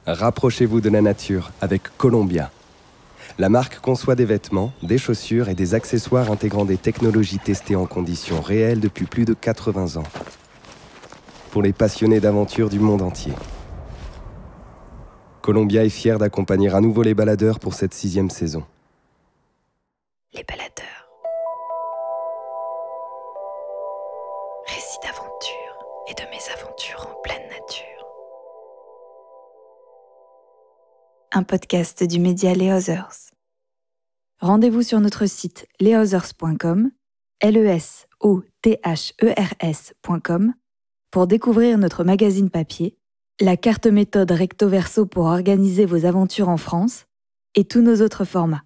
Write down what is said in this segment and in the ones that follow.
Rapprochez-vous de la nature avec Columbia. La marque conçoit des vêtements, des chaussures et des accessoires intégrant des technologies testées en conditions réelles depuis plus de 80 ans. Pour les passionnés d'aventure du monde entier. Columbia est fière d'accompagner à nouveau les baladeurs pour cette 6e saison. Les baladeurs. Récits d'aventure et de mésaventures en pleine nature. Un podcast du média Les Others. Rendez-vous sur notre site lesothers.com, lesothers.com, pour découvrir notre magazine papier, la carte méthode recto verso pour organiser vos aventures en France et tous nos autres formats.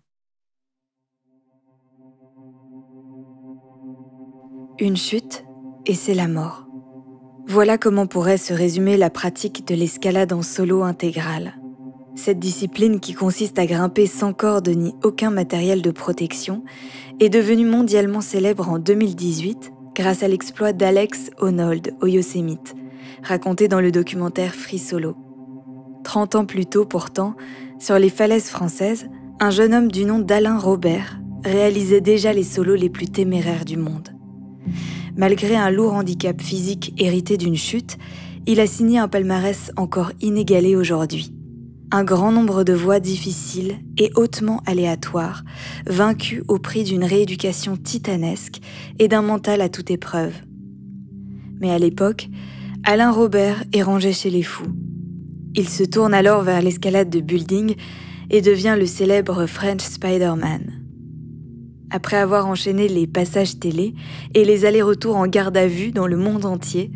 Une chute et c'est la mort. Voilà comment pourrait se résumer la pratique de l'escalade en solo intégrale. Cette discipline qui consiste à grimper sans corde ni aucun matériel de protection est devenue mondialement célèbre en 2018 grâce à l'exploit d'Alex Honnold au Yosemite, raconté dans le documentaire Free Solo. 30 ans plus tôt pourtant, sur les falaises françaises, un jeune homme du nom d'Alain Robert réalisait déjà les solos les plus téméraires du monde. Malgré un lourd handicap physique hérité d'une chute, il a signé un palmarès encore inégalé aujourd'hui. Un grand nombre de voies difficiles et hautement aléatoires, vaincues au prix d'une rééducation titanesque et d'un mental à toute épreuve. Mais à l'époque, Alain Robert est rangé chez les fous. Il se tourne alors vers l'escalade de building et devient le célèbre French Spider-Man. Après avoir enchaîné les passages télé et les allers-retours en garde à vue dans le monde entier,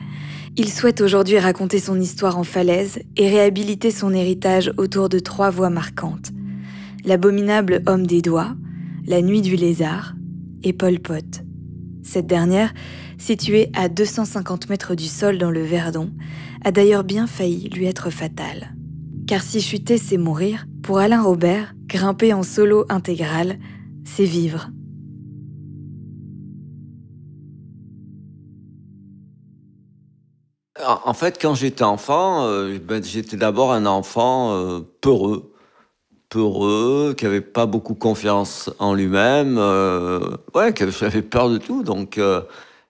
il souhaite aujourd'hui raconter son histoire en falaise et réhabiliter son héritage autour de 3 voies marquantes. L'abominable Homme des Doigts, la Nuit du Lézard et Pol Pot. Cette dernière, située à 250 mètres du sol dans le Verdon, a d'ailleurs bien failli lui être fatale. Car si chuter c'est mourir, pour Alain Robert, grimper en solo intégral, c'est vivre. En fait, quand j'étais enfant, j'étais d'abord un enfant peureux, qui avait pas beaucoup confiance en lui-même, j'avais peur de tout, donc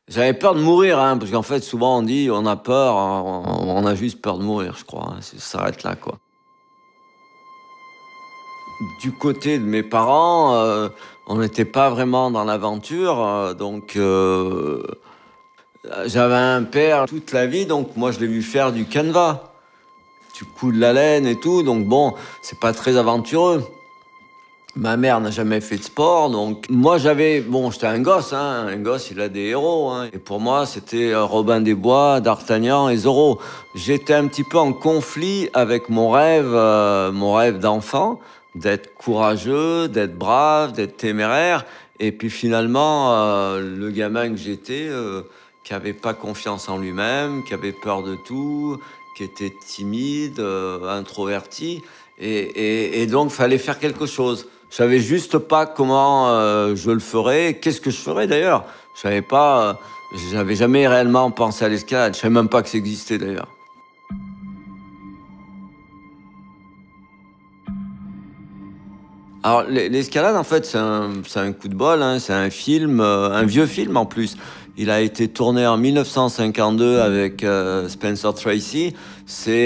j'avais peur de mourir, parce qu'en fait, souvent on dit on a peur, on a juste peur de mourir, je crois, ça s'arrête là, quoi. Du côté de mes parents, on n'était pas vraiment dans l'aventure, donc j'avais un père toute la vie, donc moi je l'ai vu faire du canevas, du coup de la laine et tout, donc bon, c'est pas très aventureux. Ma mère n'a jamais fait de sport, donc moi j'étais un gosse, un gosse il a des héros, et pour moi c'était Robin des Bois, D'Artagnan et Zorro. J'étais un petit peu en conflit avec mon rêve d'enfant, d'être courageux, d'être brave, d'être téméraire, et puis finalement le gamin que j'étais, qui avait pas confiance en lui-même, qui avait peur de tout, qui était timide, introverti, et donc fallait faire quelque chose. Je savais juste pas comment je le ferais, qu'est-ce que je ferais d'ailleurs. Je savais pas, j'avais jamais réellement pensé à l'escalade, je savais même pas que ça existait d'ailleurs. Alors l'escalade en fait c'est un coup de bol, c'est un film, un vieux film en plus. Il a été tourné en 1952 avec Spencer Tracy.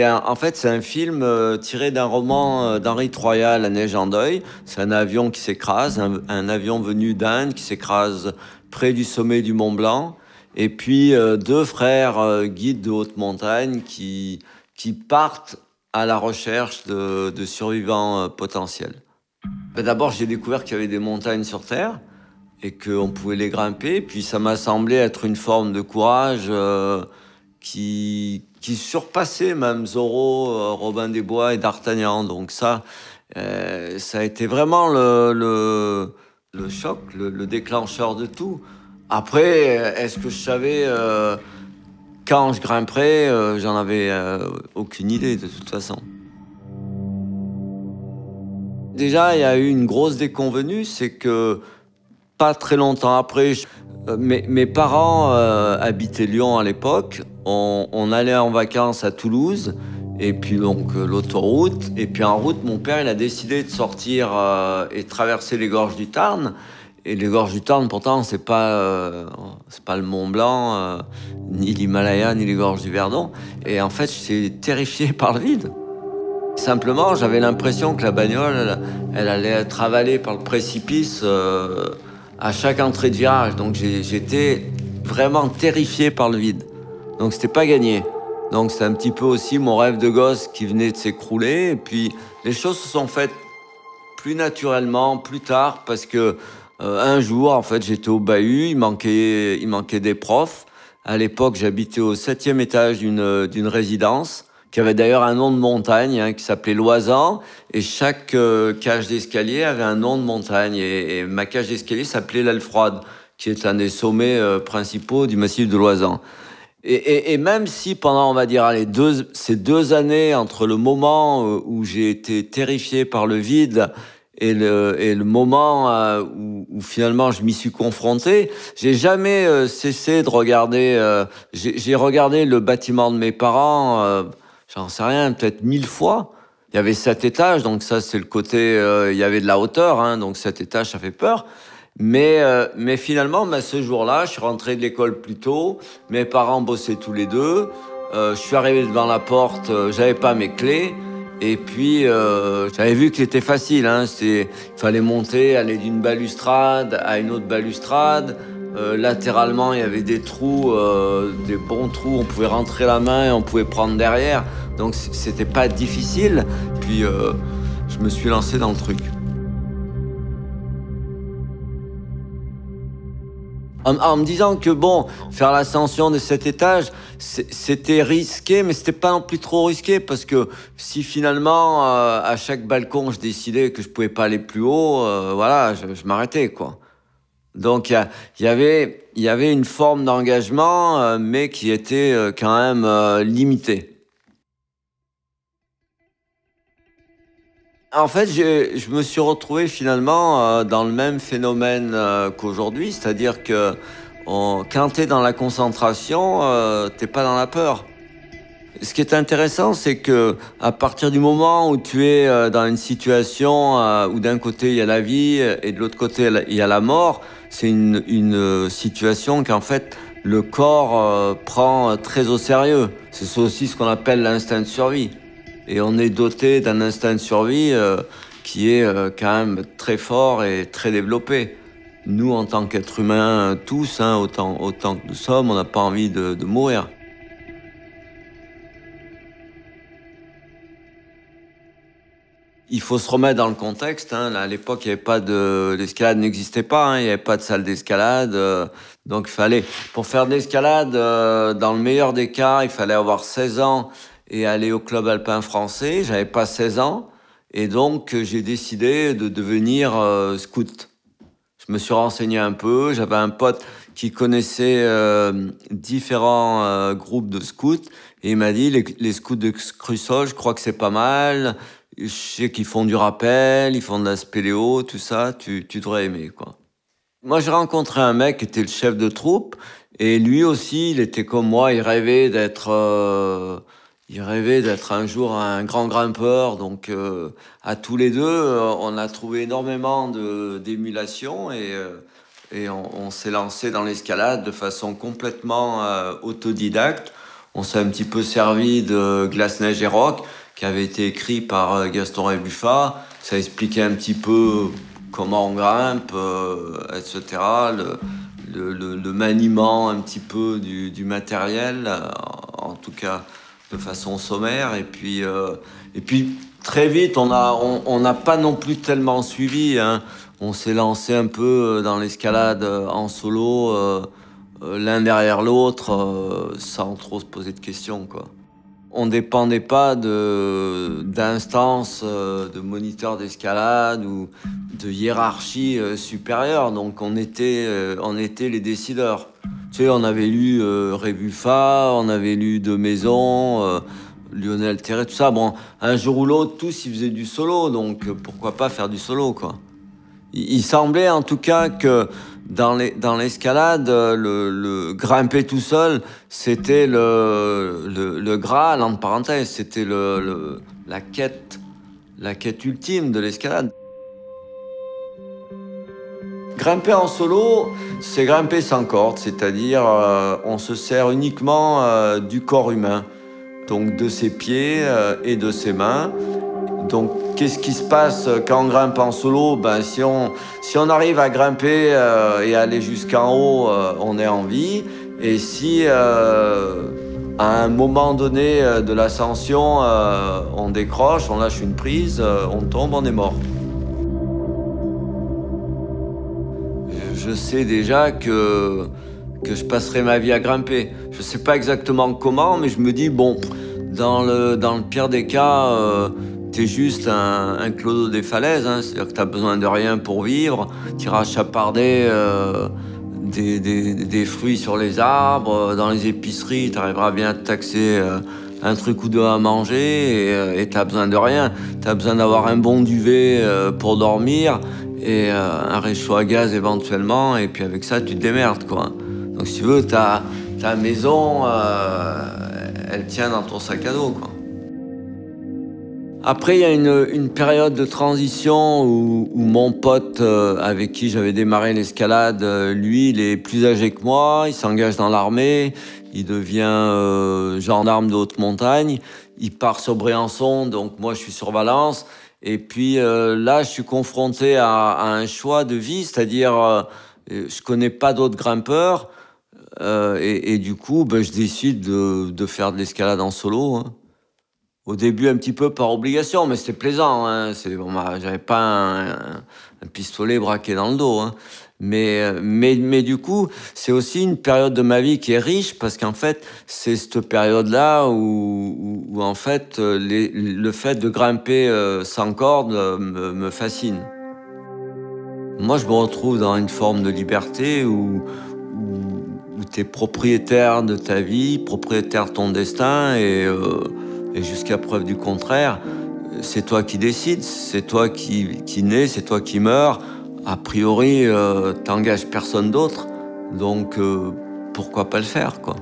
En fait, c'est un film tiré d'un roman d'Henri Troyat, La neige en deuil. C'est un avion qui s'écrase, un avion venu d'Inde qui s'écrase près du sommet du Mont Blanc. Et puis 2 frères guides de haute montagne qui partent à la recherche de survivants potentiels. D'abord, j'ai découvert qu'il y avait des montagnes sur Terre et qu'on pouvait les grimper. Puis ça m'a semblé être une forme de courage qui surpassait même Zorro, Robin des Bois et D'Artagnan. Donc ça a été vraiment le choc, le déclencheur de tout. Après, est-ce que je savais quand je grimperais? J'en avais aucune idée de toute façon. Déjà, il y a eu une grosse déconvenue, c'est que pas très longtemps après, mes parents habitaient Lyon à l'époque. On allait en vacances à Toulouse Et puis donc l'autoroute. Et puis en route, mon père, il a décidé de sortir et de traverser les gorges du Tarn. Et les gorges du Tarn, pourtant, c'est pas le Mont Blanc, ni l'Himalaya, ni les gorges du Verdon. Et en fait, j'étais terrifié par le vide. Simplement, j'avais l'impression que la bagnole, elle allait être avalée par le précipice à chaque entrée de virage. Donc j'étais vraiment terrifié par le vide. Donc c'était pas gagné. Donc c'est un petit peu aussi mon rêve de gosse qui venait de s'écrouler. Et puis les choses se sont faites plus naturellement, plus tard, parce que un jour, en fait, j'étais au bahut, il manquait des profs. À l'époque, j'habitais au 7e étage d'une résidence, qui avait d'ailleurs un nom de montagne, hein, qui s'appelait Loisan, et chaque cage d'escalier avait un nom de montagne. Et ma cage d'escalier s'appelait l'Alfroide, qui est un des sommets principaux du massif de Loisan. Et même si pendant, on va dire, ces 2 années entre le moment où j'ai été terrifié par le vide et le moment où finalement je m'y suis confronté, j'ai jamais cessé de regarder. J'ai regardé le bâtiment de mes parents, j'en sais rien, peut-être 1000 fois. Il y avait 7 étages, donc ça c'est le côté, il y avait de la hauteur, hein, donc 7 étages ça fait peur. Mais finalement, ce jour-là, je suis rentré de l'école plus tôt. Mes parents bossaient tous les deux. Je suis arrivé devant la porte, j'avais pas mes clés. Et puis, j'avais vu que c'était facile. Hein, il fallait monter, aller d'une balustrade à une autre balustrade. Latéralement, il y avait des trous, des bons trous. On pouvait rentrer la main et on pouvait prendre derrière. Donc, c'était pas difficile. Puis, je me suis lancé dans le truc. En me disant que bon, faire l'ascension de 7 étages, c'était risqué, mais c'était pas non plus trop risqué, parce que si finalement, à chaque balcon, je décidais que je pouvais pas aller plus haut, voilà, je m'arrêtais, quoi. Donc il y avait une forme d'engagement, mais qui était quand même limitée. En fait, je me suis retrouvé finalement dans le même phénomène qu'aujourd'hui, c'est-à-dire que quand tu es dans la concentration, t'es pas dans la peur. Ce qui est intéressant, c'est que à partir du moment où tu es dans une situation où d'un côté il y a la vie et de l'autre côté il y a la mort, c'est une situation qu'en fait le corps prend très au sérieux. C'est aussi ce qu'on appelle l'instinct de survie. Et on est doté d'un instinct de survie qui est quand même très fort et très développé. Nous, en tant qu'êtres humains, tous, hein, autant que nous sommes, on n'a pas envie de mourir. Il faut se remettre dans le contexte. Hein. À l'époque, il n'y avait pas l'escalade n'existait pas. Hein. Il n'y avait pas de salle d'escalade. Donc, il fallait, pour faire de l'escalade, dans le meilleur des cas, il fallait avoir 16 ans et aller au club alpin français. J'avais pas 16 ans. Et donc, j'ai décidé de devenir scout. Je me suis renseigné un peu. J'avais un pote qui connaissait différents groupes de scouts. Et il m'a dit, les scouts de Crussol, je crois que c'est pas mal. Je sais qu'ils font du rappel, ils font de la spéléo, tout ça, tu devrais aimer, quoi. Moi, j'ai rencontré un mec qui était le chef de troupe, et lui aussi, il était comme moi, il rêvait d'être un jour un grand grimpeur. Donc, à tous les deux, on a trouvé énormément d'émulation, et on s'est lancé dans l'escalade de façon complètement autodidacte. On s'est un petit peu servi de Glace, Neige et Rock, qui avait été écrit par Gaston Rébuffat. Ça expliquait un petit peu comment on grimpe, etc. Le maniement un petit peu du matériel, en tout cas de façon sommaire. Et puis très vite, on n'a pas non plus tellement suivi. Hein. On s'est lancé un peu dans l'escalade en solo, l'un derrière l'autre, sans trop se poser de questions, quoi. On ne dépendait pas d'instances, de moniteurs d'escalade ou de hiérarchie supérieure. Donc on était les décideurs. Tu sais, on avait lu Rébuffat, on avait lu De Maison, Lionel Terré, tout ça. Bon, un jour ou l'autre, tous ils faisaient du solo, donc pourquoi pas faire du solo, quoi. Il semblait en tout cas que dans l'escalade, le grimper tout seul, c'était le Graal, entre parenthèses, c'était la quête ultime de l'escalade. Grimper en solo, c'est grimper sans corde, c'est-à-dire on se sert uniquement du corps humain, donc de ses pieds et de ses mains. Donc qu'est-ce qui se passe quand on grimpe en solo? Ben, si on arrive à grimper et aller jusqu'en haut, on est en vie. Et si à un moment donné de l'ascension, on décroche, on lâche une prise, on tombe, on est mort. Je sais déjà que je passerai ma vie à grimper. Je ne sais pas exactement comment, mais je me dis, bon, dans le pire des cas, t'es juste un clodo des falaises, hein, c'est-à-dire que t'as besoin de rien pour vivre. T'iras chaparder des fruits sur les arbres, dans les épiceries, t'arriveras bien à te taxer un truc ou deux à manger et t'as besoin de rien. T'as besoin d'avoir un bon duvet pour dormir et un réchaud à gaz éventuellement, et puis avec ça tu te démerdes, quoi. Donc si tu veux, ta maison, elle tient dans ton sac à dos, quoi. Après, il y a une période de transition où mon pote avec qui j'avais démarré l'escalade, lui, il est plus âgé que moi, il s'engage dans l'armée, il devient gendarme de haute montagne, il part sur Briançon, donc moi je suis sur Valence. Et puis là, je suis confronté à un choix de vie, c'est-à-dire je connais pas d'autres grimpeurs et du coup, ben, je décide de faire de l'escalade en solo, hein. Au début, un petit peu par obligation, mais c'était plaisant, hein. Bon, j'avais pas un pistolet braqué dans le dos, hein. Mais du coup, c'est aussi une période de ma vie qui est riche parce qu'en fait, c'est cette période-là où en fait, le fait de grimper sans corde me fascine. Moi, je me retrouve dans une forme de liberté où tu es propriétaire de ta vie, propriétaire de ton destin et jusqu'à preuve du contraire, c'est toi qui décides, c'est toi qui nais, c'est toi qui meurs. A priori, t'engages personne d'autre, donc pourquoi pas le faire, quoi.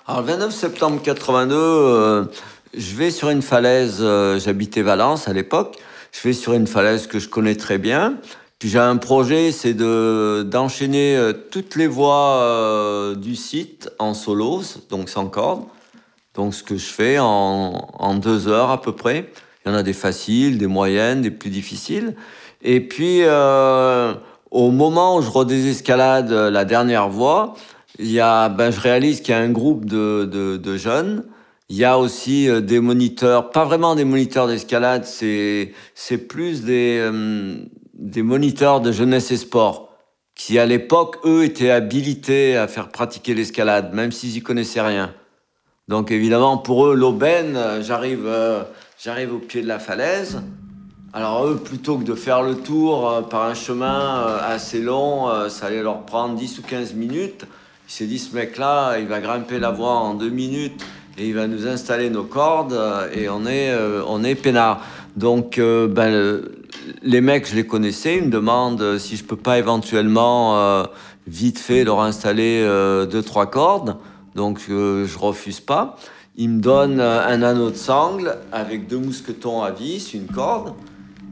Alors, le 29 septembre 82, je vais sur une falaise, j'habitais Valence à l'époque, je vais sur une falaise que je connais très bien. Puis j'ai un projet, c'est d'enchaîner toutes les voies du site en solo, donc sans corde. Donc ce que je fais en 2 heures à peu près. Il y en a des faciles, des moyennes, des plus difficiles. Et puis au moment où je redésescalade la dernière voie, je réalise qu'il y a un groupe de jeunes. Il y a aussi des moniteurs, pas vraiment des moniteurs d'escalade, c'est plus des moniteurs de jeunesse et sport qui, à l'époque, eux, étaient habilités à faire pratiquer l'escalade, même s'ils y connaissaient rien. Donc, évidemment, pour eux, l'aubaine, j'arrive au pied de la falaise. Alors, eux, plutôt que de faire le tour par un chemin assez long, ça allait leur prendre 10 ou 15 minutes. Ils se disent, ce mec-là, il va grimper la voie en 2 minutes et il va nous installer nos cordes et on est peinards. Donc, les mecs, je les connaissais, ils me demandent si je peux pas éventuellement, vite fait, leur installer 2-3 cordes. Donc, je refuse pas. Ils me donnent un anneau de sangle avec 2 mousquetons à vis, une corde.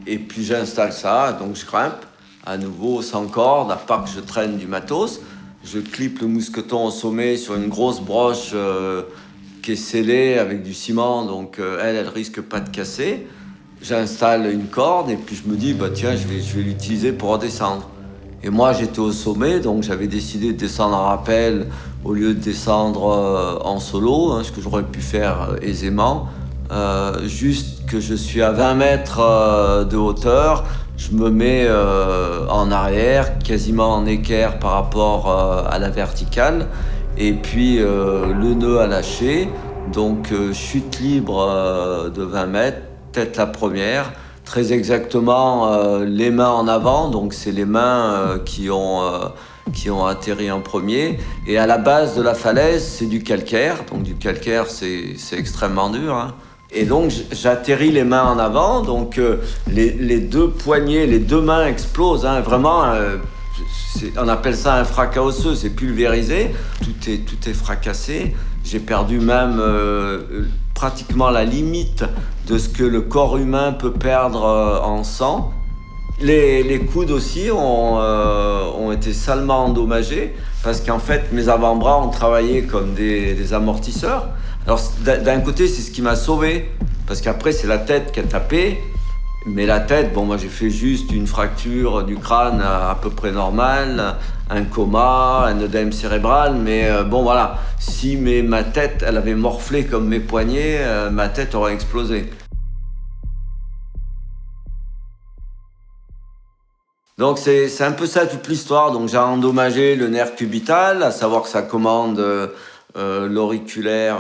Et puis, j'installe ça, donc je grimpe à nouveau sans corde, à part que je traîne du matos. Je clippe le mousqueton au sommet sur une grosse broche qui est scellée avec du ciment, donc elle risque pas de casser. J'installe une corde et puis je me dis, bah tiens, je vais l'utiliser pour redescendre. Et moi, j'étais au sommet, donc j'avais décidé de descendre en rappel au lieu de descendre en solo, hein, ce que j'aurais pu faire aisément. Juste que je suis à 20 mètres de hauteur, je me mets en arrière, quasiment en équerre par rapport à la verticale. Et puis le nœud a lâché, donc chute libre de 20 mètres, tête la première, très exactement les mains en avant, donc c'est les mains qui ont qui ont atterri en premier. Et à la base de la falaise, c'est du calcaire. Donc du calcaire, c'est extrêmement dur, hein. Et donc j'atterris les mains en avant, donc les deux poignets, les deux mains explosent, hein, vraiment. On appelle ça un fracas osseux, c'est pulvérisé, tout est fracassé. J'ai perdu même pratiquement la limite de ce que le corps humain peut perdre en sang. Les coudes aussi ont été salement endommagés parce qu'en fait mes avant-bras ont travaillé comme des amortisseurs. Alors d'un côté c'est ce qui m'a sauvé parce qu'après c'est la tête qui a tapé. Mais la tête, bon, moi j'ai fait juste une fracture du crâne à peu près normale, un coma, un œdème cérébral, mais bon voilà, si ma tête, elle avait morflé comme mes poignets, ma tête aurait explosé. Donc c'est un peu ça toute l'histoire, donc j'ai endommagé le nerf cubital, à savoir que ça commande l'auriculaire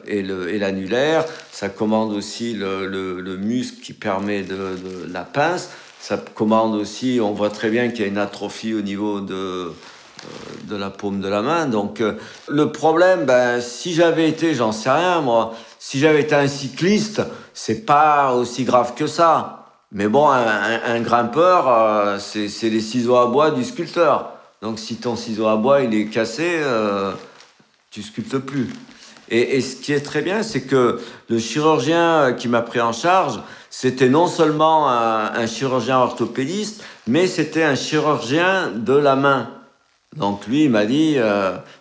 et l'annulaire. Ça commande aussi le muscle qui permet de la pince. Ça commande aussi, on voit très bien qu'il y a une atrophie au niveau de la paume de la main. Donc le problème, ben, si j'avais été, j'en sais rien moi, si j'avais été un cycliste, c'est pas aussi grave que ça. Mais bon, un grimpeur, c'est les ciseaux à bois du sculpteur. Donc si ton ciseau à bois il est cassé, tu sculptes plus. Et ce qui est très bien, c'est que le chirurgien qui m'a pris en charge, c'était non seulement un chirurgien orthopédiste, mais c'était un chirurgien de la main. Donc lui, il m'a dit,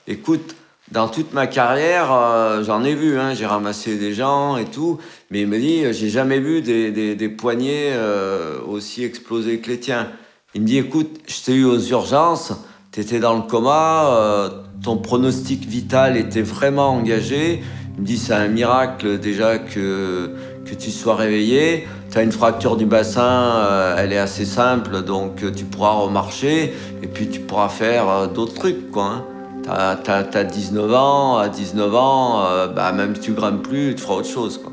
écoute, dans toute ma carrière, j'en ai vu, hein, j'ai ramassé des gens et tout, mais il me dit, j'ai jamais vu des poignets aussi explosés que les tiens. Il me dit, écoute, je t'ai eu aux urgences, tu étais dans le coma, ton pronostic vital était vraiment engagé. Il me dit, c'est un miracle déjà que tu sois réveillé. Tu as une fracture du bassin, elle est assez simple, donc tu pourras remarcher et puis tu pourras faire d'autres trucs, quoi, hein. T'as 19 ans, à 19 ans, bah, même si tu grimpes plus, tu feras autre chose, quoi.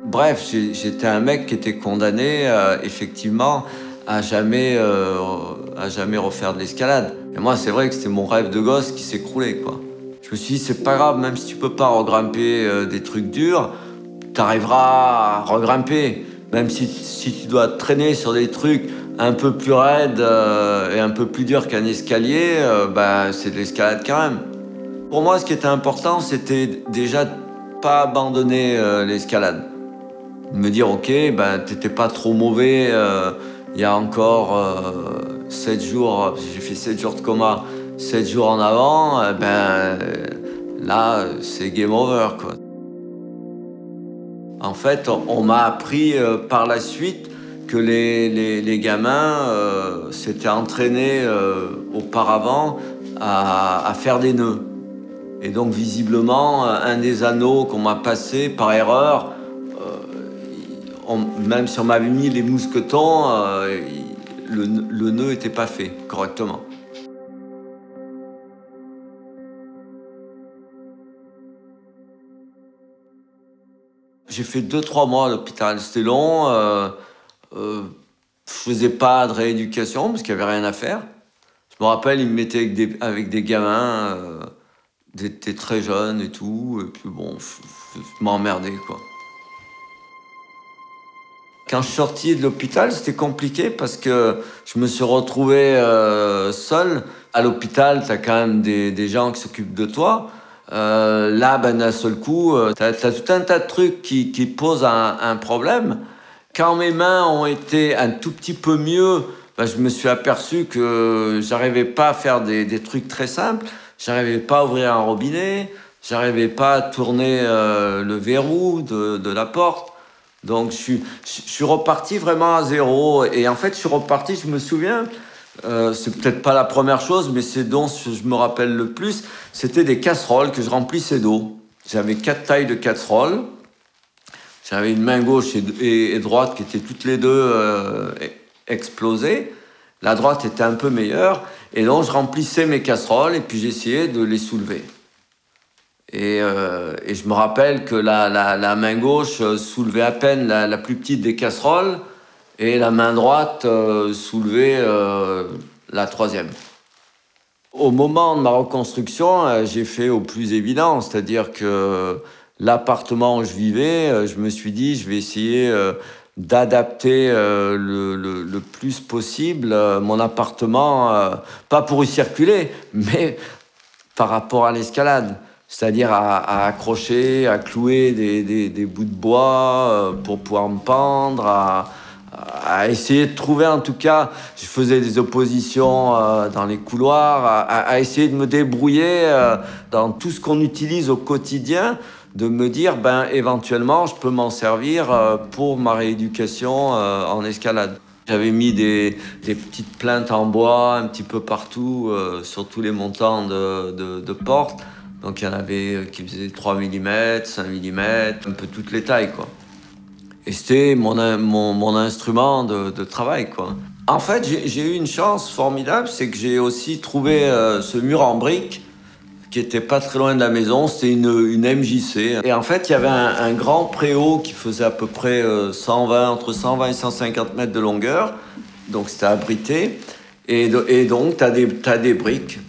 Bref, j'étais un mec qui était condamné, effectivement, à jamais refaire de l'escalade. Et moi, c'est vrai que c'était mon rêve de gosse qui s'écroulait, quoi. Je me suis dit, c'est pas grave, même si tu peux pas regrimper des trucs durs, t'arriveras à regrimper. Même si tu dois te traîner sur des trucs un peu plus raides et un peu plus durs qu'un escalier, bah, c'est de l'escalade quand même. Pour moi, ce qui était important, c'était déjà de pas abandonner l'escalade. Me dire, ok, ben, t'étais pas trop mauvais. Il y a encore 7 jours, j'ai fait 7 jours de coma, 7 jours en avant, ben là, c'est game over, quoi. En fait, on m'a appris par la suite que les gamins s'étaient entraînés auparavant à faire des nœuds. Et donc, visiblement, un des anneaux qu'on m'a passé par erreur, même si on m'avait mis les mousquetons, le nœud n'était pas fait correctement. J'ai fait 2-3 mois à l'hôpital, c'était long. Je faisais pas de rééducation parce qu'il n'y avait rien à faire. Je me rappelle, ils me mettaient avec des gamins, des très jeunes et tout. Et puis bon, je m'emmerdais, quoi. Quand je suis sorti de l'hôpital, c'était compliqué parce que je me suis retrouvé seul. À l'hôpital, tu as quand même des gens qui s'occupent de toi. Là, ben, d'un seul coup, tu as tout un tas de trucs qui posent un problème. Quand mes mains ont été un tout petit peu mieux, ben, je me suis aperçu que j'arrivais pas à faire des trucs très simples. J'arrivais pas à ouvrir un robinet. J'arrivais pas à tourner le verrou de la porte. Donc je suis reparti vraiment à zéro. Et en fait, je suis reparti, je me souviens, c'est peut-être pas la première chose, mais c'est dont je me rappelle le plus, c'était des casseroles que je remplissais d'eau. J'avais 4 tailles de casseroles. J'avais une main gauche et droite qui étaient toutes les deux explosées. La droite était un peu meilleure. Et donc, je remplissais mes casseroles et puis j'essayais de les soulever. Et je me rappelle que la main gauche soulevait à peine la plus petite des casseroles et la main droite soulevait la troisième. Au moment de ma reconstruction, j'ai fait au plus évident, c'est-à-dire que l'appartement où je vivais, je me suis dit, je vais essayer d'adapter le plus possible mon appartement, pas pour y circuler, mais par rapport à l'escalade. C'est-à-dire à accrocher, à clouer des bouts de bois pour pouvoir me pendre, à essayer de trouver, en tout cas, je faisais des oppositions dans les couloirs, à essayer de me débrouiller dans tout ce qu'on utilise au quotidien, de me dire, ben, éventuellement, je peux m'en servir pour ma rééducation en escalade. J'avais mis des petites plinthes en bois un petit peu partout, sur tous les montants de porte. Donc il y en avait qui faisaient 3 mm, 5 mm, un peu toutes les tailles, quoi. Et c'était mon instrument de travail, quoi. En fait, j'ai eu une chance formidable, c'est que j'ai aussi trouvé ce mur en briques qui était pas très loin de la maison. C'était une MJC. Et en fait, il y avait un grand préau qui faisait à peu près entre 120 et 150 mètres de longueur. Donc c'était abrité. Et donc, t'as des briques.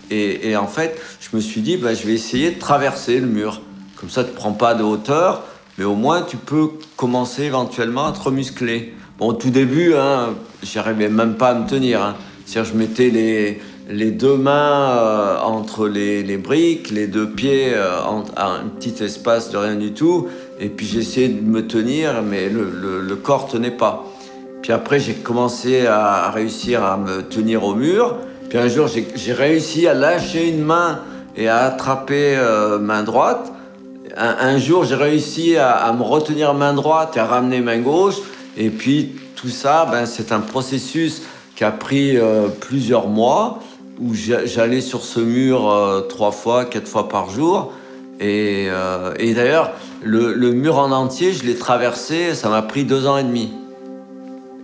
Et en fait, je me suis dit, bah, je vais essayer de traverser le mur. Comme ça, tu ne prends pas de hauteur, mais au moins, tu peux commencer éventuellement à te remuscler. Bon, au tout début, hein, j'arrivais même pas à me tenir. Hein. C'est-à-dire, je mettais les deux mains entre les briques, les deux pieds à un petit espace de rien du tout. Et puis, j'essayais de me tenir, mais le corps ne tenait pas. Puis après, j'ai commencé à réussir à me tenir au mur. Puis un jour, j'ai réussi à lâcher une main et à attraper main droite. Un jour, j'ai réussi à me retenir main droite et à ramener main gauche. Et puis tout ça, ben, c'est un processus qui a pris plusieurs mois, où j'allais sur ce mur 3 fois, 4 fois par jour. Et d'ailleurs, le mur en entier, je l'ai traversé, ça m'a pris 2 ans et demi.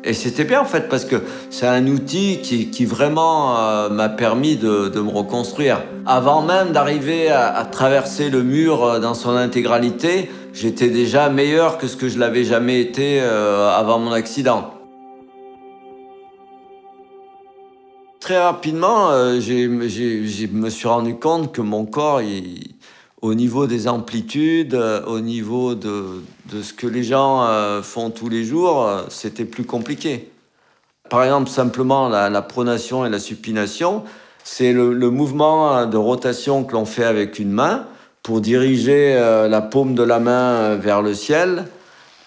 Et c'était bien en fait parce que c'est un outil qui vraiment m'a permis de me reconstruire. Avant même d'arriver à traverser le mur dans son intégralité, j'étais déjà meilleur que ce que je l'avais jamais été avant mon accident. Très rapidement, je me suis rendu compte que mon corps, au niveau des amplitudes, au niveau de ce que les gens font tous les jours, c'était plus compliqué. Par exemple, simplement la pronation et la supination, c'est le mouvement de rotation que l'on fait avec une main pour diriger la paume de la main vers le ciel.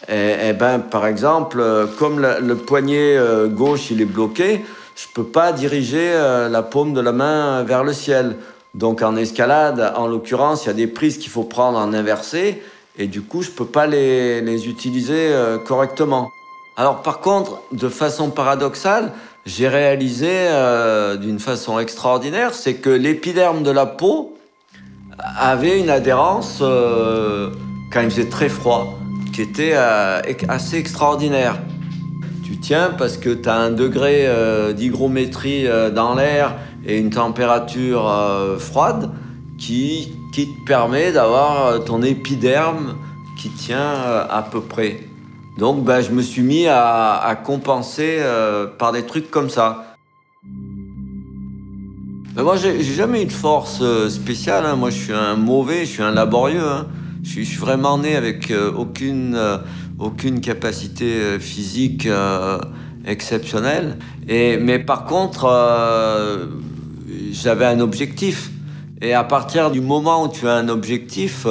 Et ben, par exemple, comme le poignet gauche il est bloqué, je ne peux pas diriger la paume de la main vers le ciel. Donc en escalade, en l'occurrence, il y a des prises qu'il faut prendre en inversé et du coup, je ne peux pas les utiliser correctement. Alors par contre, de façon paradoxale, j'ai réalisé d'une façon extraordinaire, c'est que l'épiderme de la peau avait une adhérence quand il faisait très froid, qui était assez extraordinaire. Tu tiens parce que tu as un degré d'hygrométrie dans l'air et une température froide qui te permet d'avoir ton épiderme qui tient à peu près. Donc ben, je me suis mis à compenser par des trucs comme ça. Ben, moi, j'ai jamais eu de force spéciale. Hein. Moi, je suis je suis un laborieux. Hein. Je suis vraiment né avec aucune capacité physique exceptionnelle. Mais par contre, j'avais un objectif. Et à partir du moment où tu as un objectif,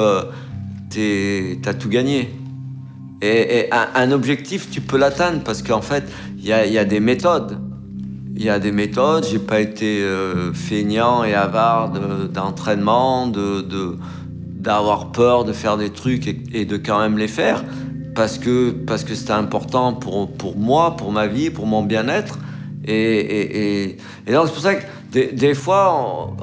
t'as tout gagné. Et un objectif, tu peux l'atteindre parce qu'en fait, il y a des méthodes. Il y a des méthodes. J'ai pas été feignant et avare d'entraînement, d'avoir peur de faire des trucs et de quand même les faire parce que c'était important pour moi, pour ma vie, pour mon bien-être. Et donc c'est pour ça que des fois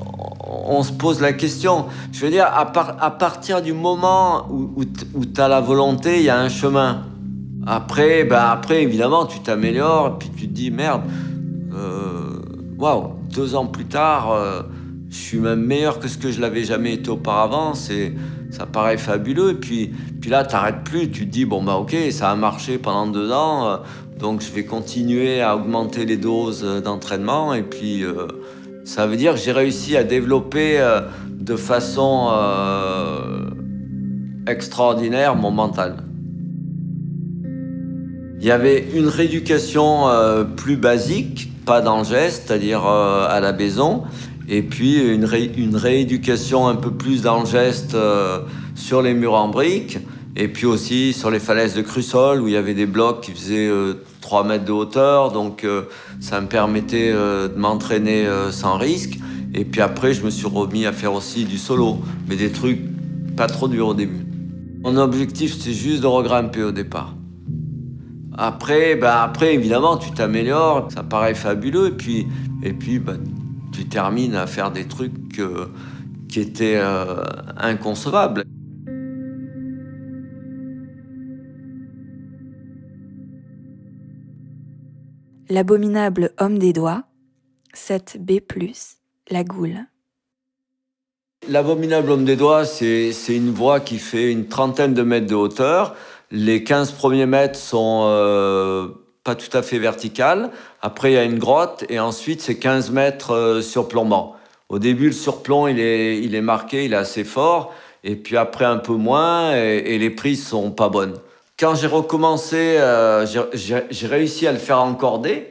on se pose la question. Je veux dire, à partir du moment où tu as la volonté, il y a un chemin. Après, évidemment, tu t'améliores et puis tu te dis merde, waouh, 2 ans plus tard, je suis même meilleur que ce que je l'avais jamais été auparavant. Ça paraît fabuleux. Et puis là, t'arrêtes plus. Tu te dis bon bah ok, ça a marché pendant 2 ans. Donc je vais continuer à augmenter les doses d'entraînement. Et puis ça veut dire que j'ai réussi à développer de façon extraordinaire mon mental. Il y avait une rééducation plus basique, pas dans le geste, c'est-à-dire à la maison, et puis une rééducation un peu plus dans le geste sur les murs en briques, et puis aussi sur les falaises de Crussol, où il y avait des blocs qui faisaient 3 mètres de hauteur, donc ça me permettait de m'entraîner sans risque. Et puis après, je me suis remis à faire aussi du solo, mais des trucs pas trop durs au début. Mon objectif, c'est juste de regrimper au départ. Après, évidemment, tu t'améliores, ça paraît fabuleux, et puis tu termines à faire des trucs qui étaient inconcevables. L'abominable homme des doigts, 7B+, la goule. L'abominable homme des doigts, c'est une voie qui fait une trentaine de mètres de hauteur. Les 15 premiers mètres sont pas tout à fait verticales. Après, il y a une grotte et ensuite, c'est 15 mètres surplombant. Au début, le surplomb, il est marqué, il est assez fort. Et puis après, un peu moins et les prises sont pas bonnes. Quand j'ai recommencé, j'ai réussi à le faire en cordée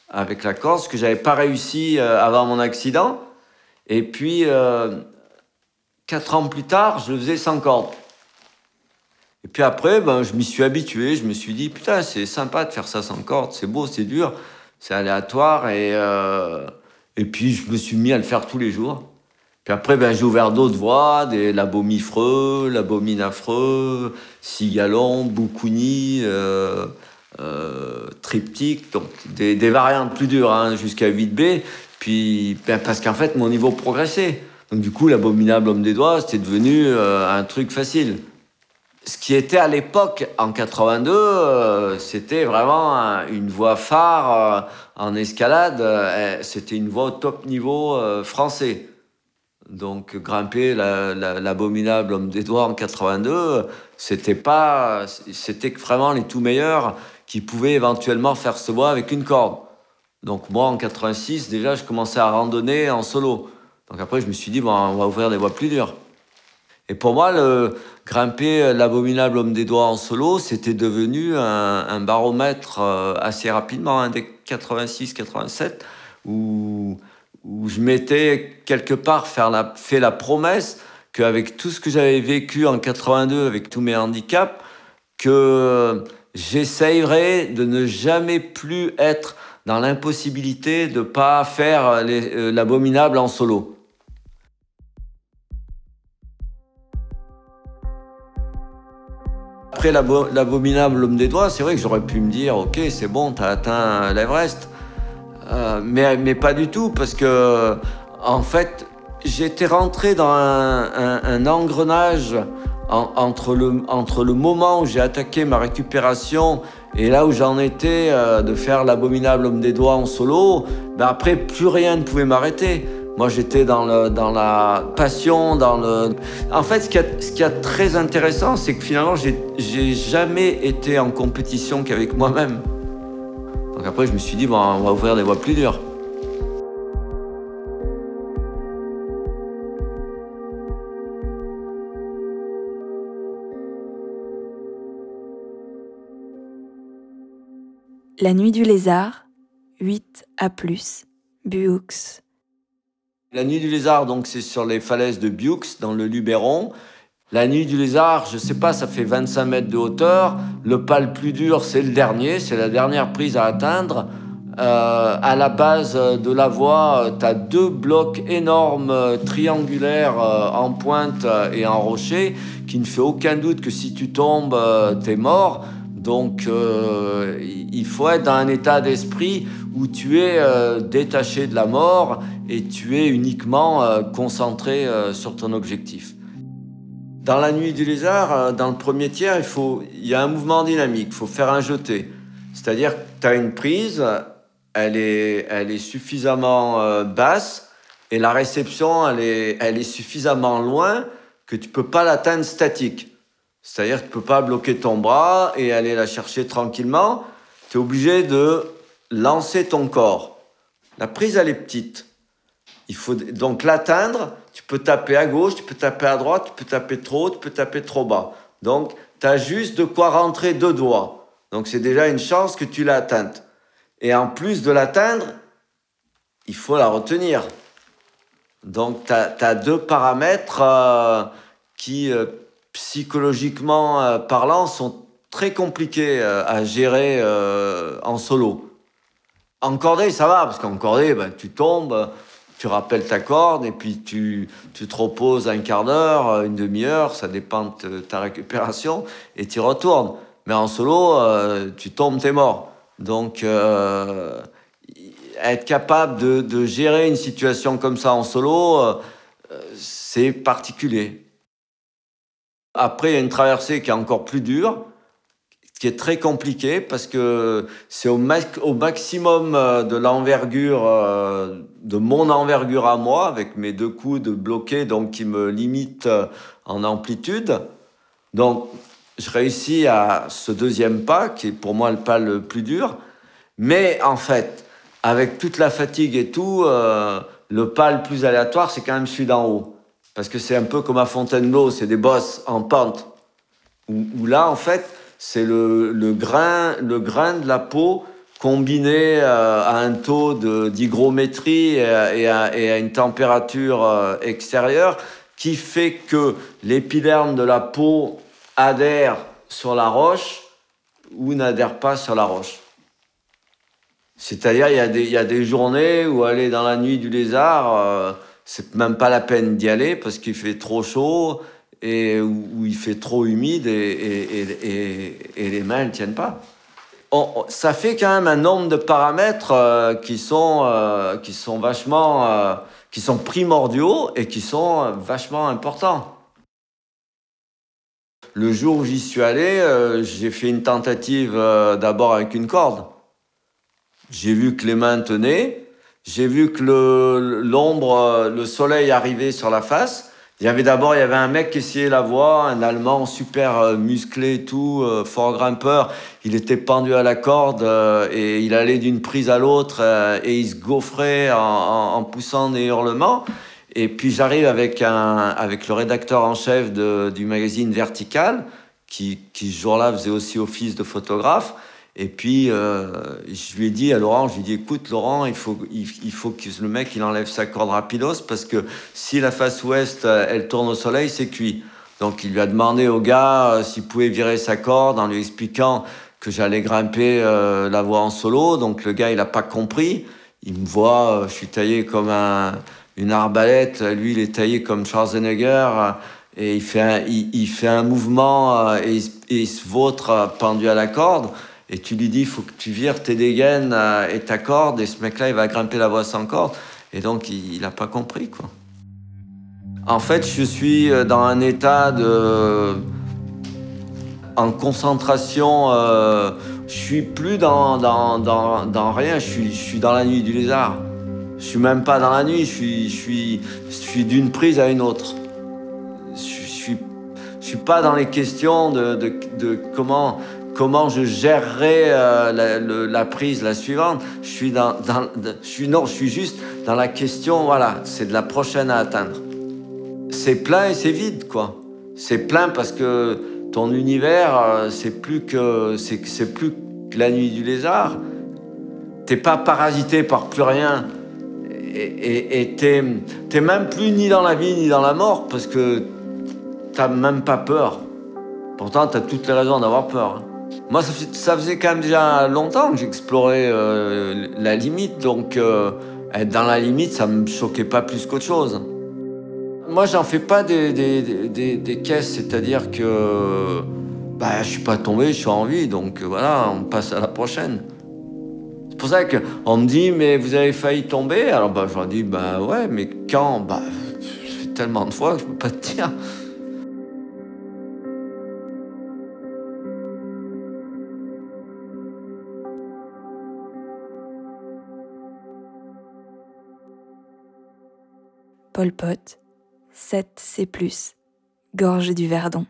avec la corde, ce que j'avais pas réussi avant mon accident. Et puis, 4 ans plus tard, je le faisais sans corde. Et puis après, je m'y suis habitué. Je me suis dit, putain, c'est sympa de faire ça sans corde. C'est beau, c'est dur, c'est aléatoire. Et puis, je me suis mis à le faire tous les jours. Puis après, j'ai ouvert d'autres voies, l'abomifreux, l'abominafreux, cigalon, boucouni, triptyque, donc des variantes plus dures, hein, jusqu'à 8B. Puis, parce qu'en fait, mon niveau progressait. Donc du coup, l'abominable homme des doigts, c'était devenu un truc facile. Ce qui était à l'époque, en 82, c'était vraiment une voie phare en escalade. C'était une voie au top niveau français. Donc grimper l'abominable homme des doigts en 82, c'était vraiment les tout meilleurs qui pouvaient éventuellement faire ce voie avec une corde. Donc moi, en 86, déjà, je commençais à randonner en solo. Donc après, je me suis dit, on va ouvrir des voies plus dures. Et pour moi, grimper l'abominable homme des doigts en solo, c'était devenu un baromètre assez rapidement, hein, dès 86-87, où je m'étais quelque part fait la promesse qu'avec tout ce que j'avais vécu en 82, avec tous mes handicaps, que j'essayerais de ne jamais plus être dans l'impossibilité de ne pas faire l'abominable en solo. Après l'abominable homme des doigts, c'est vrai que j'aurais pu me dire, ok, c'est bon, t'as atteint l'Everest. Mais pas du tout, parce que, en fait, j'étais rentré dans un engrenage entre le moment où j'ai attaqué ma récupération et là où j'en étais de faire l'abominable homme des doigts en solo. Après, plus rien ne pouvait m'arrêter. Moi, j'étais dans la passion, En fait, ce qui est très intéressant, c'est que finalement, j'ai jamais été en compétition qu'avec moi-même. Donc après, je me suis dit, on va ouvrir des voies plus dures. La nuit du lézard, 8A+, Buux. La nuit du lézard, donc c'est sur les falaises de Buux, dans le Luberon. La nuit du lézard, je sais pas, ça fait 25 mètres de hauteur. Le pas le plus dur, c'est le dernier, c'est la dernière prise à atteindre. À la base de la voie, tu as 2 blocs énormes, triangulaires, en pointe et en rocher, qui ne fait aucun doute que si tu tombes, t'es mort. Donc, il faut être dans un état d'esprit où tu es détaché de la mort et tu es uniquement concentré sur ton objectif. Dans la nuit du lézard, dans le premier tiers, il y a un mouvement dynamique, il faut faire un jeté. C'est-à-dire que tu as une prise, elle est suffisamment basse et la réception, elle est suffisamment loin que tu ne peux pas l'atteindre statique. C'est-à-dire que tu ne peux pas bloquer ton bras et aller la chercher tranquillement. tu es obligé de lancer ton corps. La prise, elle est petite. Il faut donc l'atteindre. Tu peux taper à gauche, tu peux taper à droite, tu peux taper trop haut, tu peux taper trop bas. Donc, tu as juste de quoi rentrer 2 doigts. Donc, c'est déjà une chance que tu l'aies atteinte. Et en plus de l'atteindre, il faut la retenir. Donc, tu as 2 paramètres qui, psychologiquement parlant, sont très compliqués à gérer en solo. En cordée, ça va, parce qu'en cordée, ben, tu tombes, tu rappelles ta corde, et puis tu te reposes un quart d'heure, une demi-heure, ça dépend de ta récupération, et tu retournes. Mais en solo, tu tombes, t'es mort. Donc, être capable de gérer une situation comme ça en solo, c'est particulier. Après, il y a une traversée qui est encore plus dure, qui est très compliquée parce que c'est au maximum de l'envergure, de mon envergure à moi, avec mes 2 coudes bloqués, donc qui me limitent en amplitude. Donc, je réussis à ce 2e pas, qui est pour moi le pas le plus dur. Mais en fait, avec toute la fatigue et tout, le pas le plus aléatoire, c'est quand même celui d'en haut. Parce que c'est un peu comme à Fontainebleau, c'est des bosses en pente. Où là, en fait, c'est le grain de la peau combiné à un taux d'hygrométrie et à une température extérieure qui fait que l'épiderme de la peau adhère sur la roche ou n'adhère pas sur la roche. C'est-à-dire, il y a des journées où aller dans la nuit du lézard, c'est même pas la peine d'y aller parce qu'il fait trop chaud et où il fait trop humide et les mains ne tiennent pas. Ça fait quand même un nombre de paramètres qui sont vachement, qui sont primordiaux et qui sont vachement importants. Le jour où j'y suis allé, j'ai fait une tentative d'abord avec une corde. J'ai vu que les mains tenaient, j'ai vu que l'ombre, le soleil arrivait sur la face. Il y avait un mec qui essayait la voie, un Allemand super musclé et tout, fort grimpeur. Il était pendu à la corde et il allait d'une prise à l'autre et il se gaufrait en poussant des hurlements. Et puis j'arrive avec le rédacteur en chef du magazine Vertical, qui ce jour-là faisait aussi office de photographe. Et puis, je lui ai dit à Laurent, écoute Laurent, il faut que le mec il enlève sa corde rapidos parce que si la face ouest, elle tourne au soleil, c'est cuit. Donc il lui a demandé au gars s'il pouvait virer sa corde en lui expliquant que j'allais grimper la voie en solo. Donc le gars, il n'a pas compris. Il me voit, je suis taillé comme une arbalète. Lui, il est taillé comme Schwarzenegger. Et il fait un mouvement et il se vautre pendu à la corde. Et tu lui dis, il faut que tu vires tes dégaines et ta corde, et ce mec-là, il va grimper la voie sans corde. Et donc, il n'a pas compris, quoi. En fait, je suis dans un état en concentration. Je suis plus dans rien, je suis dans la nuit du lézard. Je suis même pas dans la nuit, je suis d'une prise à une autre. Je suis pas dans les questions de comment je gérerai la prise, la suivante. Je suis juste dans la question, voilà, c'est de la prochaine à atteindre. C'est plein et c'est vide, quoi. C'est plein parce que ton univers, c'est plus que la nuit du lézard. T'es pas parasité par plus rien. Et t'es même plus ni dans la vie ni dans la mort parce que t'as même pas peur. Pourtant, t'as toutes les raisons d'avoir peur. Moi, ça faisait quand même déjà longtemps que j'explorais la limite, donc être dans la limite, ça me choquait pas plus qu'autre chose. Moi, j'en fais pas des caisses, c'est-à-dire que je suis pas tombé, je suis en vie, donc voilà, on passe à la prochaine. C'est pour ça qu'on me dit, mais vous avez failli tomber? Alors je leur dis, ouais, mais quand? Ça fait tellement de fois que je peux pas te dire. Pol Pot, 7 C+, Gorge du Verdon.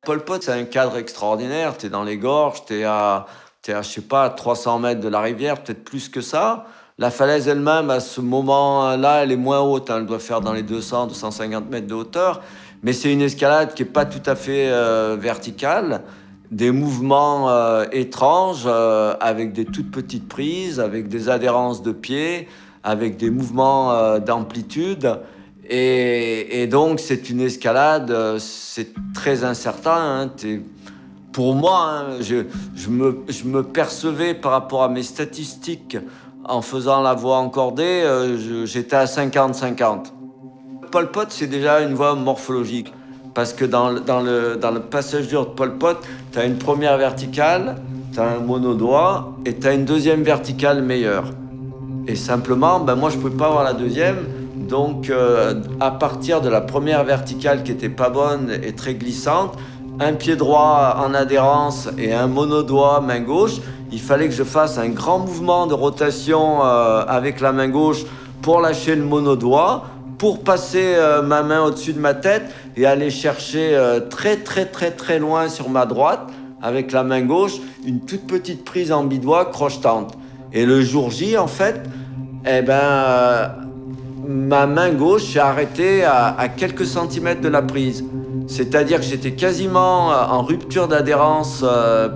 Pol Pot, c'est un cadre extraordinaire. Tu es dans les gorges, tu es à, je sais pas, 300 mètres de la rivière, peut-être plus que ça. La falaise elle-même, à ce moment-là, elle est moins haute. Hein. Elle doit faire dans les 200, 250 mètres de hauteur. Mais c'est une escalade qui n'est pas tout à fait verticale. Des mouvements étranges, avec des toutes petites prises, avec des adhérences de pieds, avec des mouvements d'amplitude. Et donc, c'est une escalade, c'est très incertain. Hein. Pour moi, hein, je me percevais par rapport à mes statistiques en faisant la voie encordée, j'étais à 50-50. Pol Pot, c'est déjà une voie morphologique. Parce que dans le passage dur de Pol Pot, tu as une première verticale, tu as un monodoigt et tu as une deuxième verticale meilleure. Et simplement, ben moi, je ne pouvais pas avoir la deuxième. Donc, à partir de la première verticale qui n'était pas bonne et très glissante, un pied droit en adhérence et un monodoigt main gauche, il fallait que je fasse un grand mouvement de rotation avec la main gauche pour lâcher le monodoigt, pour passer ma main au-dessus de ma tête et aller chercher très loin sur ma droite, avec la main gauche, une toute petite prise en bidoigt crochetante. Et le jour J, en fait, eh ben, ma main gauche s'est arrêtée à quelques centimètres de la prise. C'est-à-dire que j'étais quasiment en rupture d'adhérence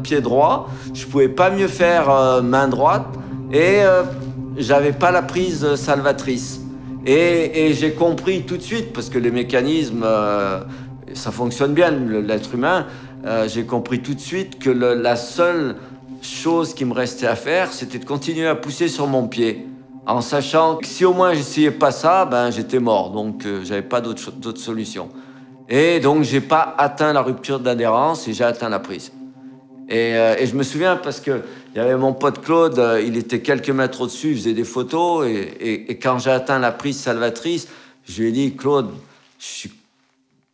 pied droit. Je ne pouvais pas mieux faire main droite et j'avais pas la prise salvatrice. Et j'ai compris tout de suite, parce que les mécanismes, ça fonctionne bien, l'être humain, j'ai compris tout de suite que la seule chose qui me restait à faire, c'était de continuer à pousser sur mon pied. En sachant que si au moins j'essayais pas ça, ben j'étais mort, donc j'avais pas d'autre solution. Et donc j'ai pas atteint la rupture d'adhérence et j'ai atteint la prise. Et je me souviens parce que il y avait mon pote Claude, il était quelques mètres au-dessus, il faisait des photos et quand j'ai atteint la prise salvatrice, je lui ai dit, Claude, je suis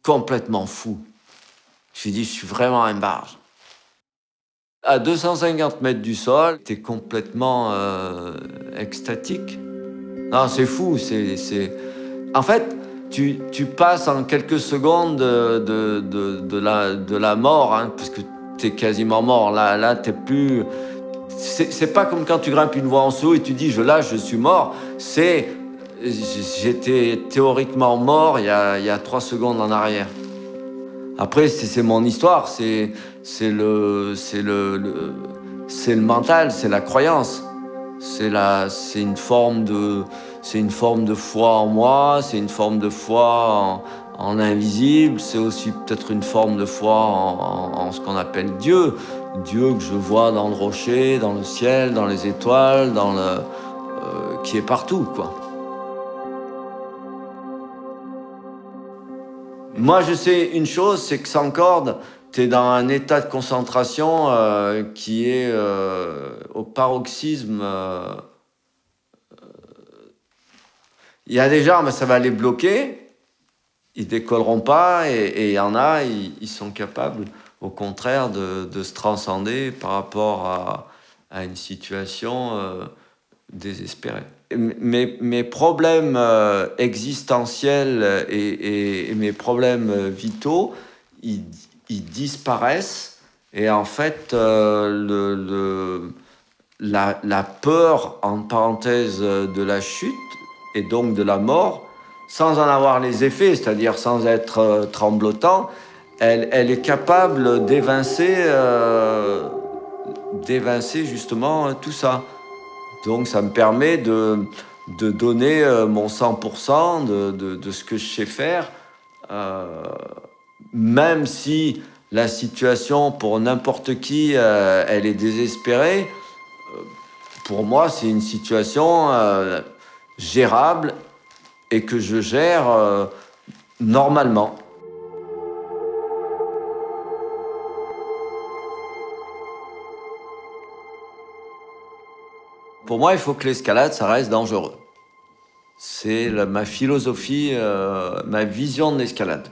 complètement fou. Je lui ai dit, je suis vraiment un barge. À 250 mètres du sol, t'es complètement extatique. Non, c'est fou. En fait, tu passes en quelques secondes de la mort, hein, parce que t'es quasiment mort. Là, t'es plus. C'est pas comme quand tu grimpes une voie en saut et tu dis je lâche, je suis mort. J'étais théoriquement mort il y a 3 secondes en arrière. Après, c'est mon histoire, c'est le mental, c'est la croyance. C'est une forme de foi en moi, c'est une forme de foi en l'invisible, c'est aussi peut-être une forme de foi en ce qu'on appelle Dieu. Dieu que je vois dans le rocher, dans le ciel, dans les étoiles, qui est partout, quoi. Moi, je sais une chose, c'est que sans corde, tu es dans un état de concentration qui est au paroxysme. Il y a des gens, mais ça va les bloquer, ils décolleront pas, et il y en a, ils sont capables, au contraire, de se transcender par rapport à une situation désespérée. Mes problèmes existentiels et mes problèmes vitaux, ils disparaissent. Et en fait, la peur, en parenthèse, de la chute et donc de la mort, sans en avoir les effets, c'est-à-dire sans être tremblotant, elle est capable d'évincer justement tout ça. Donc ça me permet de donner mon 100% de ce que je sais faire, même si la situation pour n'importe qui, elle est désespérée. Pour moi, c'est une situation gérable et que je gère normalement. Pour moi, il faut que l'escalade, ça reste dangereux. C'est ma philosophie, ma vision de l'escalade.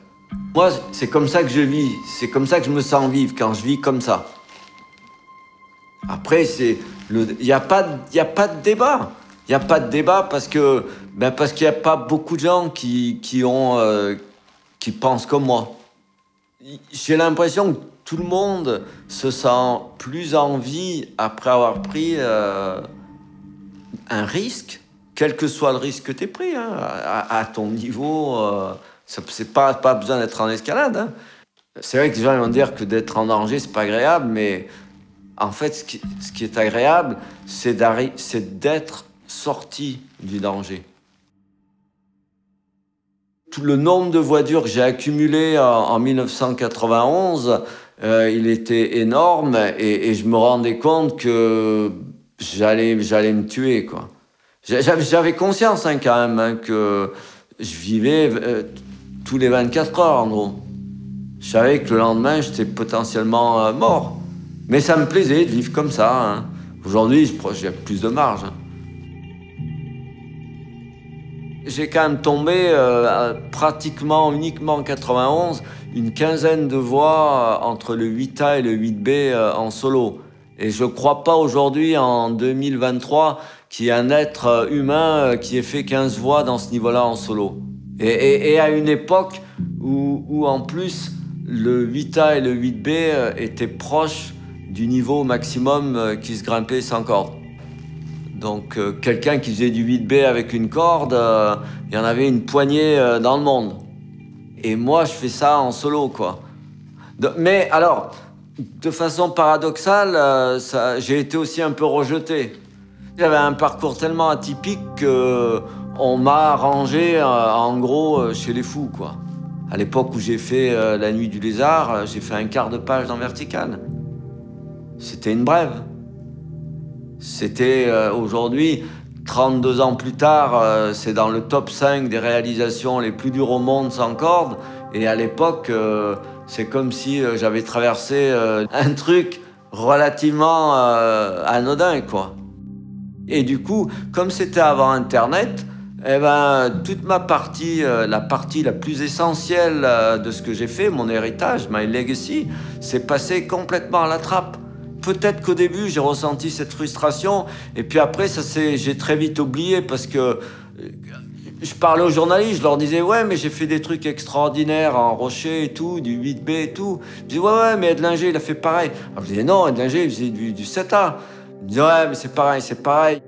Moi, c'est comme ça que je vis, c'est comme ça que je me sens vivre, quand je vis comme ça. Après, il n'y a pas de débat. Il n'y a pas de débat parce qu'il n'y a pas beaucoup de gens qui pensent comme moi. J'ai l'impression que tout le monde se sent plus en vie après avoir pris un risque, quel que soit le risque que tu aies pris, hein, à ton niveau. C'est pas besoin d'être en escalade. Hein. C'est vrai que les gens vont dire que d'être en danger, c'est pas agréable, mais en fait, ce qui est agréable, c'est d'être sorti du danger. Tout le nombre de voitures que j'ai accumulé en 1991, il était énorme et je me rendais compte que j'allais me tuer, quoi. J'avais conscience hein, quand même hein, que je vivais tous les 24 heures en gros. Je savais que le lendemain j'étais potentiellement mort. Mais ça me plaisait de vivre comme ça. Hein. Aujourd'hui, j'ai plus de marge. Hein. J'ai quand même tombé pratiquement uniquement en 91 une quinzaine de voix entre le 8A et le 8B en solo. Et je ne crois pas aujourd'hui, en 2023, qu'il y ait un être humain qui ait fait 15 voix dans ce niveau-là en solo. Et à une époque où en plus le 8A et le 8B étaient proches du niveau maximum qui se grimpait sans corde. Donc quelqu'un qui faisait du 8B avec une corde, il y en avait une poignée dans le monde. Et moi, je fais ça en solo, quoi. Mais alors, de façon paradoxale, j'ai été aussi un peu rejeté. J'avais un parcours tellement atypique qu'on m'a rangé en gros chez les fous, quoi. À l'époque où j'ai fait La Nuit du Lézard, j'ai fait un quart de page dans Vertical. C'était une brève. C'était aujourd'hui, 32 ans plus tard, c'est dans le top 5 des réalisations les plus dures au monde sans corde. Et à l'époque, c'est comme si j'avais traversé un truc relativement anodin, quoi. Et du coup, comme c'était avant Internet, eh ben, toute ma partie, la partie la plus essentielle de ce que j'ai fait, mon héritage, my legacy, c'est passé complètement à la trappe. Peut-être qu'au début, j'ai ressenti cette frustration, et puis après, j'ai très vite oublié, parce que je parlais aux journalistes, je leur disais « Ouais, mais j'ai fait des trucs extraordinaires en rocher et tout, du 8B et tout. » Je disais « Ouais, mais Edlinger, il a fait pareil. » Alors je disais « Non, Edlinger, il faisait du 7A. » Je disais « Ouais, mais c'est pareil, c'est pareil. »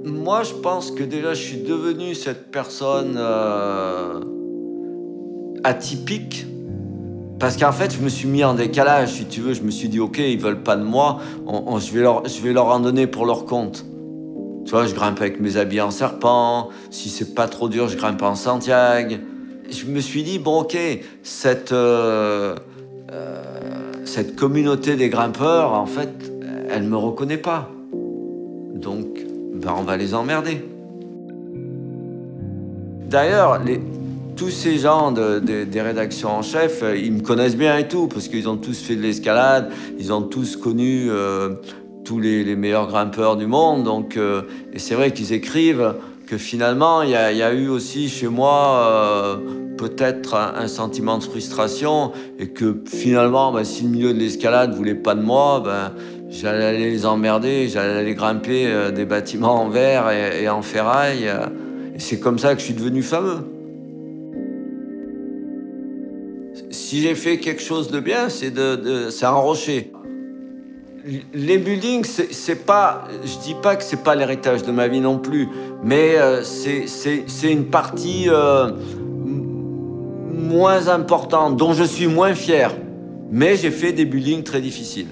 Moi, je pense que déjà, je suis devenu cette personne atypique. Parce qu'en fait, je me suis mis en décalage, si tu veux. Je me suis dit, OK, ils veulent pas de moi, je vais leur en donner pour leur compte. Tu vois, je grimpe avec mes habits en serpent. Si c'est pas trop dur, je grimpe en Santiago. Je me suis dit, bon, OK, cette communauté des grimpeurs, en fait, elle me reconnaît pas. Donc, ben, on va les emmerder. D'ailleurs, tous ces gens des rédactions en chef, ils me connaissent bien et tout, parce qu'ils ont tous fait de l'escalade, ils ont tous connu tous les meilleurs grimpeurs du monde. Donc, et c'est vrai qu'ils écrivent que finalement, il y a eu aussi chez moi peut-être un sentiment de frustration, et que finalement, ben, si le milieu de l'escalade ne voulait pas de moi, ben, j'allais aller les emmerder, j'allais aller grimper des bâtiments en verre et en ferraille. Et c'est comme ça que je suis devenu fameux. Si j'ai fait quelque chose de bien, c'est en rocher. Les buildings, c'est pas, je dis pas que c'est pas l'héritage de ma vie non plus, mais c'est une partie moins importante, dont je suis moins fier. Mais j'ai fait des buildings très difficiles.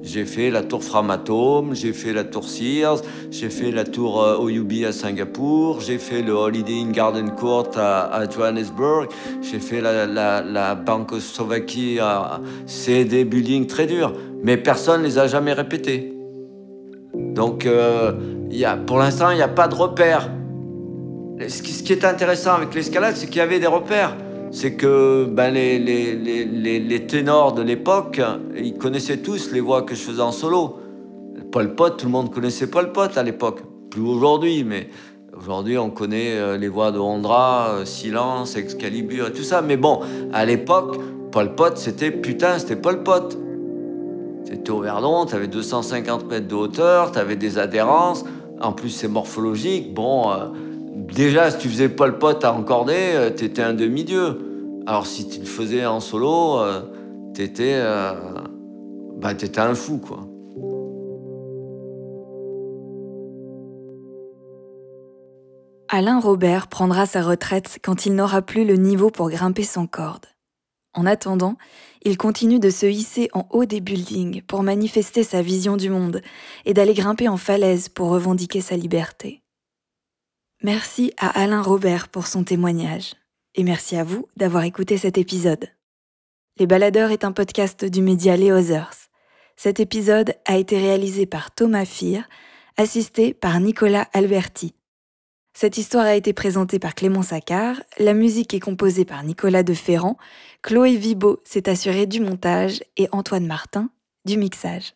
J'ai fait la tour Framatome, j'ai fait la tour Sears, j'ai fait la tour OUB à Singapour, j'ai fait le Holiday Inn Garden Court à Johannesburg, j'ai fait la Banque of Slovaquie. C'est des buildings très durs, mais personne ne les a jamais répétés. Donc, pour l'instant, il n'y a pas de repères. Ce qui est intéressant avec l'escalade, c'est qu'il y avait des repères. C'est que ben, les ténors de l'époque, ils connaissaient tous les voix que je faisais en solo. Pol Pot, tout le monde connaissait Pol Pot à l'époque. Plus aujourd'hui, mais aujourd'hui on connaît les voix de Ondra, Silence, Excalibur et tout ça. Mais bon, à l'époque, Pol Pot, c'était Pol Pot. C'était au Verdon, t'avais 250 mètres de hauteur, t'avais des adhérences. En plus, c'est morphologique. Bon... déjà, si tu faisais Pol Pot à encorder, t'étais un demi-dieu. Alors si tu le faisais en solo, t'étais un fou, quoi. Alain Robert prendra sa retraite quand il n'aura plus le niveau pour grimper sans corde. En attendant, il continue de se hisser en haut des buildings pour manifester sa vision du monde et d'aller grimper en falaise pour revendiquer sa liberté. Merci à Alain Robert pour son témoignage. Et merci à vous d'avoir écouté cet épisode. Les Baladeurs est un podcast du média Les Others. Cet épisode a été réalisé par Thomas Fir, assisté par Nicolas Alberti. Cette histoire a été présentée par Clément Saccard, la musique est composée par Nicolas de Ferrand, Chloé Vibo s'est assurée du montage et Antoine Martin du mixage.